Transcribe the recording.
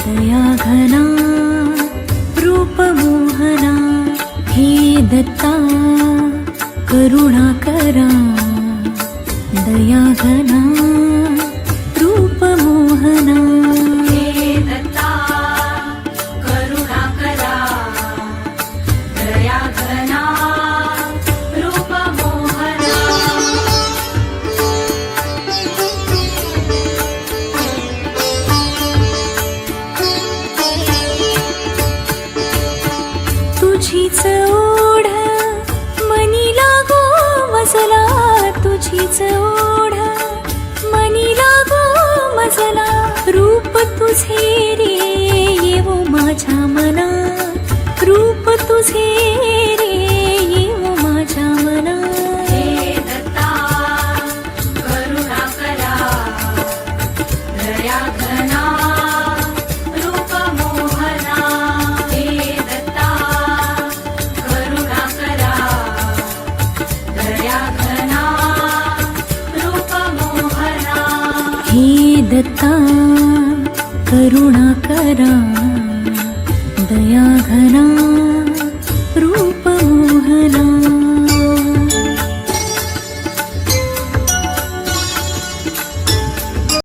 दयाघना रूपमोहना हे दत्ता करुणाकरा दयाघना रूपमोहना हे दत्ता करुणाकरा दयाघना रूपमोहना तुझीच ओढ मनी लागो मजला तुझीच ओढ मनी लागो मजला रूप तुझे रे येवो माझ्या मना रूप तुझे रे येवो माझ्या मना हे दत्ता करुणाकरा दयाघना रूपमोहना हे दत्ता करुणाकरा दयाघना रूपमोहना हे दत्ता करुणाकरा दयाघना